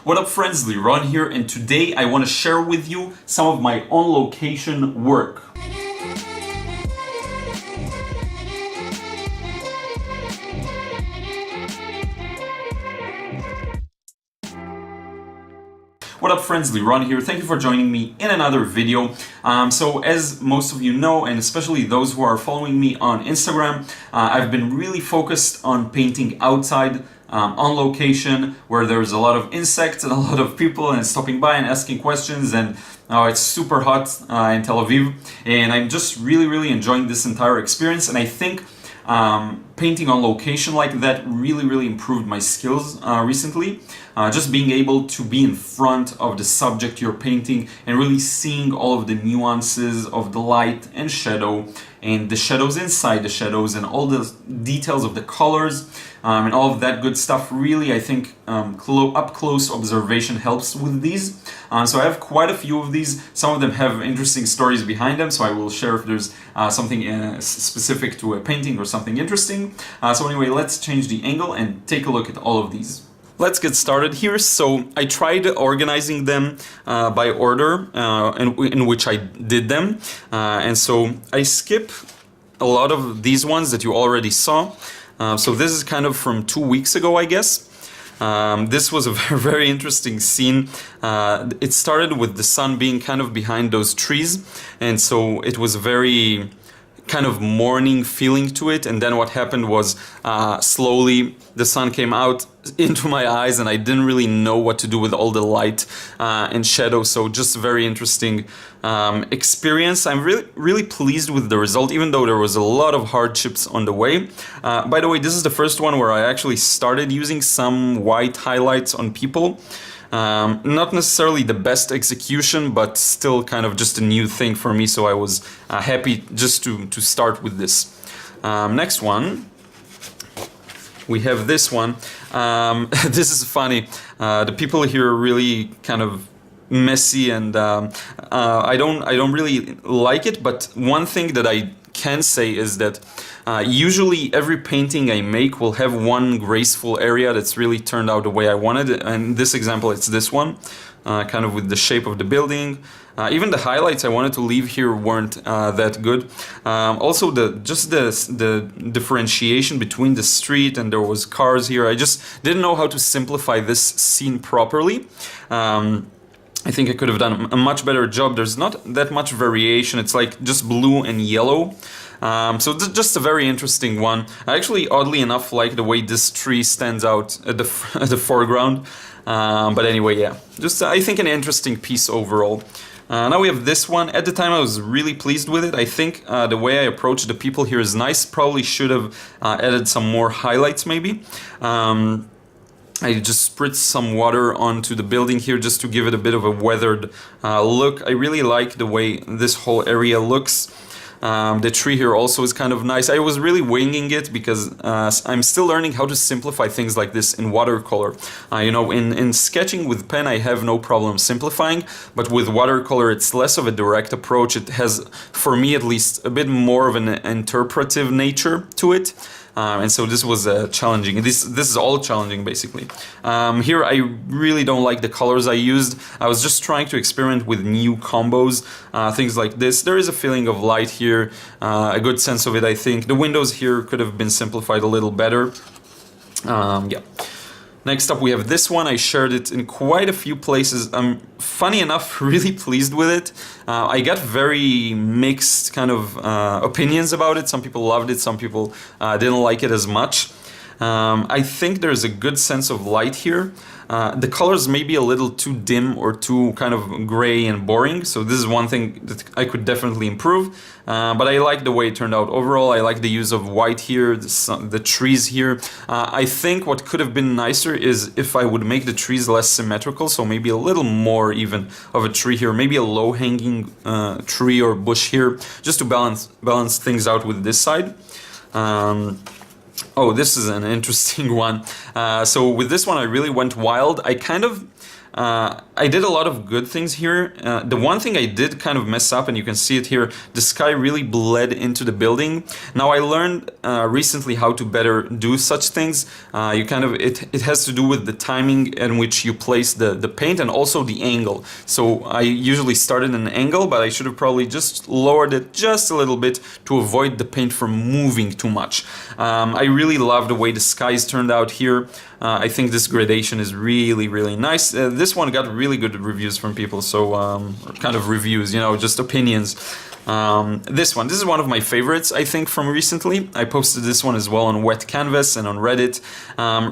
What up friends, Liron here, and today I want to share with you some of my on-location work. What up friends, Liron here. Thank you for joining me in another video. So as most of you know, and especially those who are following me on Instagram, I've been really focused on painting outside, on location, where there's a lot of insects and a lot of people and stopping by and asking questions, and it's super hot in Tel Aviv, and I'm just really enjoying this entire experience. And I think painting on location like that really improved my skills recently. Just being able to be in front of the subject you're painting and really seeing all of the nuances of the light and shadow, and the shadows inside the shadows, and all the details of the colors, and all of that good stuff. Really, I think up close observation helps with these. So I have quite a few of these. Some of them have interesting stories behind them, so I will share if there's something specific to a painting or something interesting. So anyway, let's change the angle and take a look at all of these. Let's get started here. So I tried organizing them by order in which I did them, and so I skip a lot of these ones that you already saw. So this is kind of from 2 weeks ago, I guess. This was a very interesting scene. It started with the sun being kind of behind those trees, and so it was very kind of morning feeling to it. And then what happened was slowly the sun came out into my eyes, and I didn't really know what to do with all the light and shadow. So just very interesting experience. I'm really pleased with the result, even though there was a lot of hardships on the way. By the way, this is the first one where I actually started using some white highlights on people. Not necessarily the best execution, but still kind of just a new thing for me, so I was happy just to start with this. Next one, we have this one. This is funny. The people here are really kind of messy, and I don't really like it, but one thing that I can say is that usually every painting I make will have one graceful area that's really turned out the way I wanted it. And in this example, it's this one, kind of with the shape of the building. Even the highlights I wanted to leave here weren't that good. Also, the differentiation between the street and there was cars here. I just didn't know how to simplify this scene properly. I think I could have done a much better job. There's not that much variation. It's like just blue and yellow. So just a very interesting one. I actually, oddly enough, like the way this tree stands out at the foreground. But anyway, yeah, just I think an interesting piece overall. Now we have this one. At the time I was really pleased with it. I think the way I approached the people here is nice. Probably should have added some more highlights maybe. I just spritzed some water onto the building here just to give it a bit of a weathered look. I really like the way this whole area looks. The tree here also is kind of nice. I was really winging it because I'm still learning how to simplify things like this in watercolor. You know, in sketching with pen I have no problem simplifying, but with watercolor it's less of a direct approach. It has, for me at least, a bit more of an interpretive nature to it. And so this was challenging. This is all challenging basically. Here I really don't like the colors I used. I was just trying to experiment with new combos, things like this. There is a feeling of light here, a good sense of it, I think. The windows here could have been simplified a little better. Yeah. Next up we have this one. I shared it in quite a few places. I'm, funny enough, really pleased with it. I got very mixed kind of opinions about it. Some people loved it, some people didn't like it as much. I think there's a good sense of light here. The colors may be a little too dim or too kind of gray and boring, so this is one thing that I could definitely improve. But I like the way it turned out overall. I like the use of white here, the trees here. I think what could have been nicer is if I would make the trees less symmetrical, so maybe a little more even of a tree here, maybe a low-hanging tree or bush here, just to balance things out with this side. Oh, this is an interesting one. So with this one, I really went wild. I did a lot of good things here. The one thing I did kind of mess up, and you can see it here, the sky really bled into the building. Now I learned recently how to better do such things. It has to do with the timing in which you place the paint and also the angle. So I usually started in an angle, but I should have probably just lowered it just a little bit to avoid the paint from moving too much. I really love the way the skies turned out here. I think this gradation is really, really nice. This one got really good reviews from people, so kind of reviews, just opinions. This is one of my favorites, I think, from recently. I posted this one as well on Wet Canvas and on Reddit.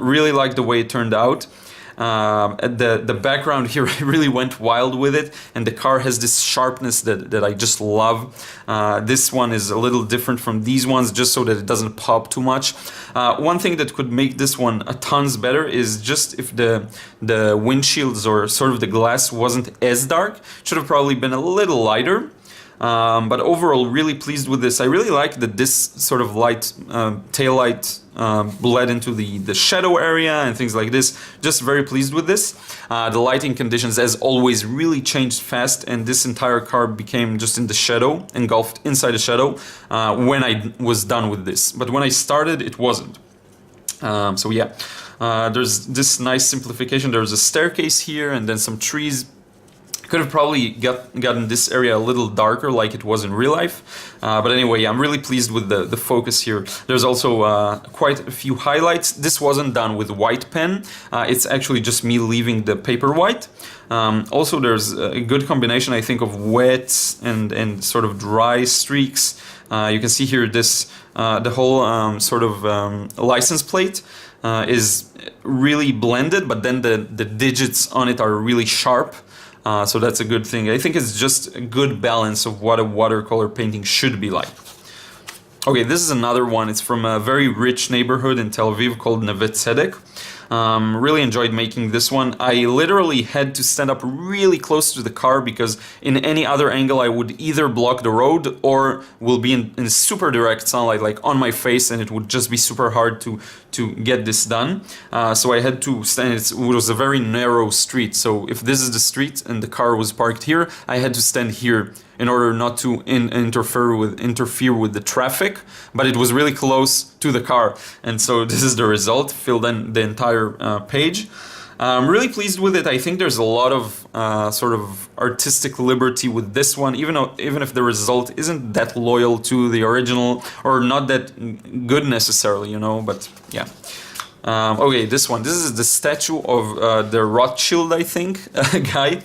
Really like the way it turned out. The background here, I really went wild with it, and the car has this sharpness that I just love. This one is a little different from these ones, just so that it doesn't pop too much. One thing that could make this one a tons better is just if the windshields or sort of the glass wasn't as dark. Should have probably been a little lighter. But overall, really pleased with this. I really like that this sort of light tail light bled into the shadow area and things like this. Just very pleased with this. The lighting conditions, as always, really changed fast, and this entire car became just in the shadow, engulfed inside the shadow, when I was done with this. But when I started, it wasn't. So yeah, there's this nice simplification. There's a staircase here and then some trees. Could have probably gotten this area a little darker like it was in real life. But anyway, I'm really pleased with the focus here. There's also quite a few highlights. This wasn't done with white pen. It's actually just me leaving the paper white. Also, there's a good combination, I think, of wet and sort of dry streaks. You can see here this the whole sort of license plate is really blended, but then the digits on it are really sharp. So that's a good thing. I think it's just a good balance of what a watercolor painting should be like. Okay, this is another one. It's from a very rich neighborhood in Tel Aviv called Neve Tzedek. Really enjoyed making this one. I literally had to stand up really close to the car because in any other angle I would either block the road or will be in super direct sunlight, like on my face, and it would just be super hard to get this done. So I had to stand. It was a very narrow street, so if this is the street and the car was parked here, I had to stand here in order not to interfere with the traffic, but it was really close to the car, and so this is the result. Filled in the entire page. I'm really pleased with it. I think there's a lot of sort of artistic liberty with this one, even if the result isn't that loyal to the original or not that good necessarily, but yeah. Okay, this is the statue of the Rothschild, I think, guy.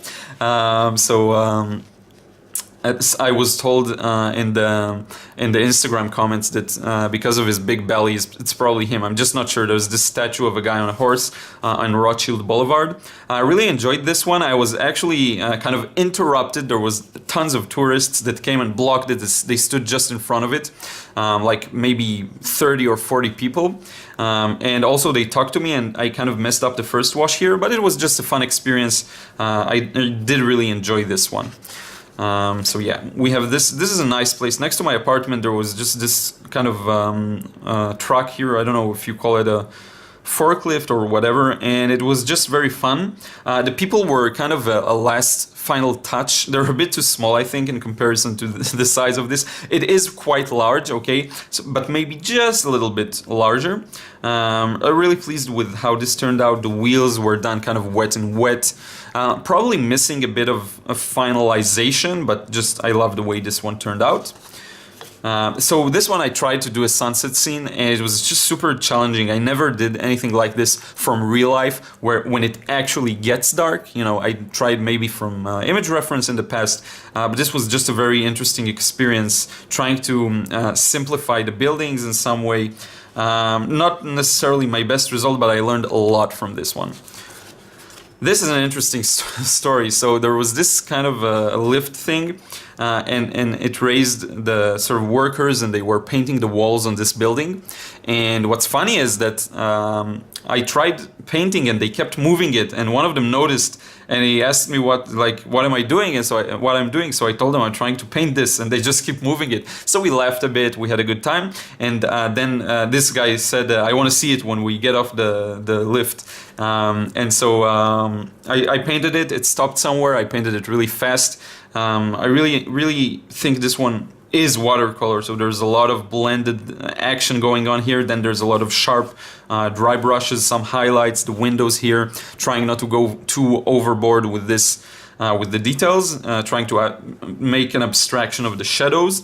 I was told in the Instagram comments that because of his big belly, it's probably him. I'm just not sure. There's this statue of a guy on a horse on Rothschild Boulevard. I really enjoyed this one. I was actually kind of interrupted. There was tons of tourists that came and blocked it. They stood just in front of it, like maybe 30 or 40 people. And also they talked to me, and I kind of messed up the first wash here, but it was just a fun experience. I did really enjoy this one. So yeah, we have this. This is a nice place. Next to my apartment, there was just this kind of truck here. I don't know if you call it a forklift or whatever, and it was just very fun. The people were kind of a last final touch. They're a bit too small, I think, in comparison to the size of this. It is quite large, okay, but maybe just a little bit larger. I'm really pleased with how this turned out. The wheels were done kind of wet and wet. Probably missing a bit of finalization, but just I love the way this one turned out. So this one I tried to do a sunset scene, and it was just super challenging. I never did anything like this from real life, when it actually gets dark. I tried maybe from image reference in the past, but this was just a very interesting experience, trying to simplify the buildings in some way. Not necessarily my best result, but I learned a lot from this one. This is an interesting story. So there was this kind of a lift thing, and it raised the sort of workers, and they were painting the walls on this building. And what's funny is that I tried painting, and they kept moving it. And one of them noticed, and he asked me what am I doing? And so what I'm doing. So I told them I'm trying to paint this, and they just keep moving it. So we laughed a bit. We had a good time. And then this guy said, I want to see it when we get off the lift. And so I painted it. It stopped somewhere. I painted it really fast. I really think this one is watercolor, so there's a lot of blended action going on here. Then there's a lot of sharp dry brushes, some highlights, the windows here, trying not to go too overboard with this, with the details, trying to make an abstraction of the shadows.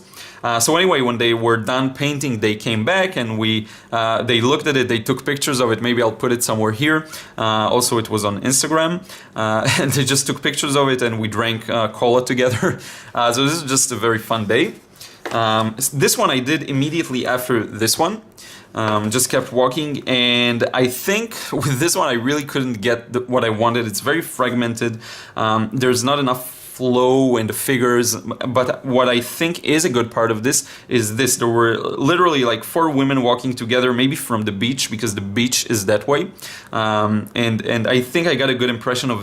So anyway, when they were done painting, they came back and they looked at it, they took pictures of it. Maybe I'll put it somewhere here. Also, it was on Instagram, and they just took pictures of it, and we drank cola together. So this is just a very fun day. This one I did immediately after this one. Just kept walking, and I think with this one I really couldn't get what I wanted. It's very fragmented. There's not enough flow and the figures, but what I think is a good part of this is this. There were literally like 4 women walking together, maybe from the beach, because the beach is that way, and I think I got a good impression of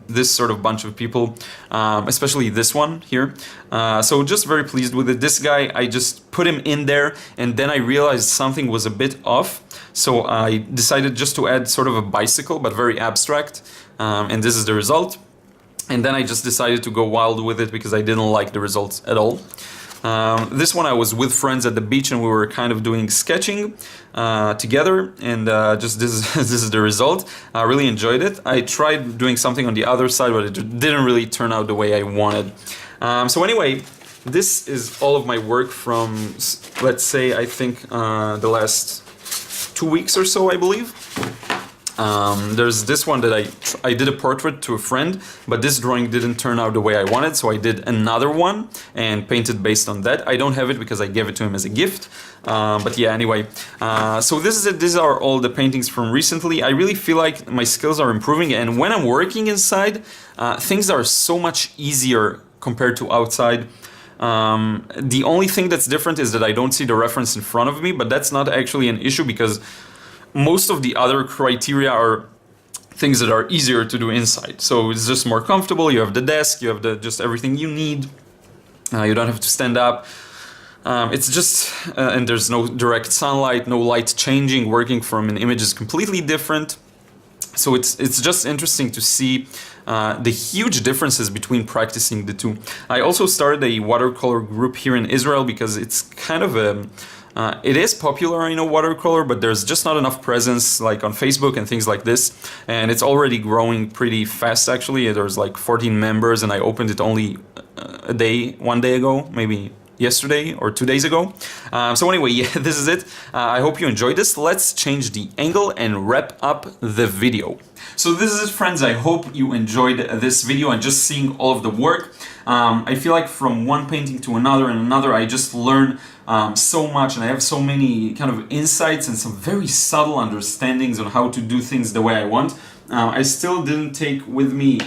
this sort of bunch of people, especially this one here. So just very pleased with it. This guy, I just put him in there, and then I realized something was a bit off, so I decided just to add sort of a bicycle, but very abstract, and this is the result. And then I just decided to go wild with it because I didn't like the results at all. This one I was with friends at the beach, and we were kind of doing sketching together, and just this is the result. I really enjoyed it. I tried doing something on the other side, but it didn't really turn out the way I wanted. So anyway, this is all of my work from, let's say, I think the last 2 weeks or so, I believe. There's this one that I did a portrait to a friend, but this drawing didn't turn out the way I wanted, so I did another one and painted based on that. I don't have it because I gave it to him as a gift, but yeah, anyway. So this is it. These are all the paintings from recently. I really feel like my skills are improving, and when I'm working inside, things are so much easier compared to outside. The only thing that's different is that I don't see the reference in front of me, but that's not actually an issue because most of the other criteria are things that are easier to do inside. So it's just more comfortable. You have the desk, you have just everything you need. You don't have to stand up. It's just, and there's no direct sunlight, no light changing. Working from an image is completely different. So it's just interesting to see the huge differences between practicing the two. I also started a watercolor group here in Israel because it's kind of a it is popular, I know, watercolor, but there's just not enough presence like on Facebook and things like this, and it's already growing pretty fast actually. There's like 14 members, and I opened it only one day ago, maybe yesterday or 2 days ago. So anyway, yeah, this is it. I hope you enjoyed this. Let's change the angle and wrap up the video. So this is it, friends. I hope you enjoyed this video and just seeing all of the work. I feel like from one painting to another and another, I just learn so much, and I have so many kind of insights and some very subtle understandings on how to do things the way I want. I still didn't take with me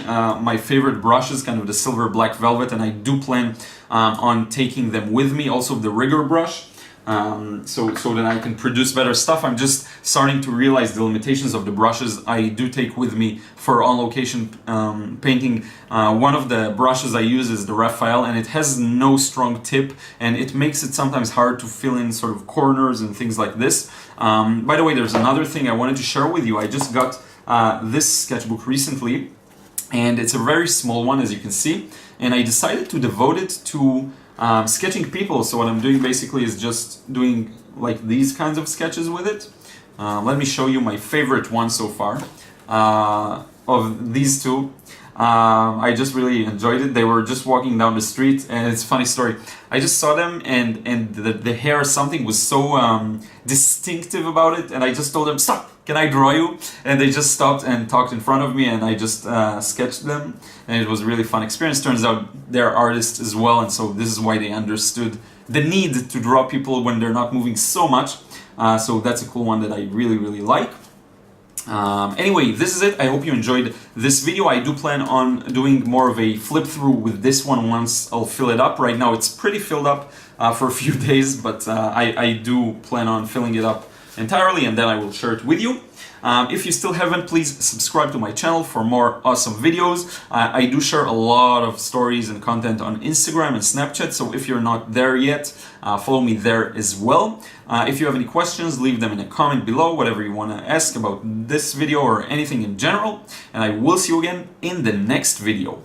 my favorite brushes, kind of the silver black velvet, and I do plan on taking them with me, also the rigger brush, so that I can produce better stuff. I'm just starting to realize the limitations of the brushes I do take with me for on-location painting. One of the brushes I use is the Raphael, and it has no strong tip, and it makes it sometimes hard to fill in sort of corners and things like this. By the way, there's another thing I wanted to share with you. I just got this sketchbook recently, and it's a very small one, as you can see, and I decided to devote it to sketching people. So what I'm doing basically is just doing like these kinds of sketches with it. Let me show you my favorite one so far of these two. I just really enjoyed it. They were just walking down the street, and it's a funny story. I just saw them, and the hair or something was so distinctive about it, and I just told them, "Stop! Can I draw you?" And they just stopped and talked in front of me, and I just sketched them, and it was a really fun experience. Turns out they're artists as well, and so this is why they understood the need to draw people when they're not moving so much. So that's a cool one that I really, really like. Anyway, this is it. I hope you enjoyed this video. I do plan on doing more of a flip through with this one once I'll fill it up. Right now it's pretty filled up for a few days, but I do plan on filling it up entirely, and then I will share it with you. If you still haven't, please subscribe to my channel for more awesome videos. I do share a lot of stories and content on Instagram and Snapchat, so if you're not there yet, follow me there as well. If you have any questions, leave them in a comment below, whatever you want to ask about this video or anything in general, and I will see you again in the next video.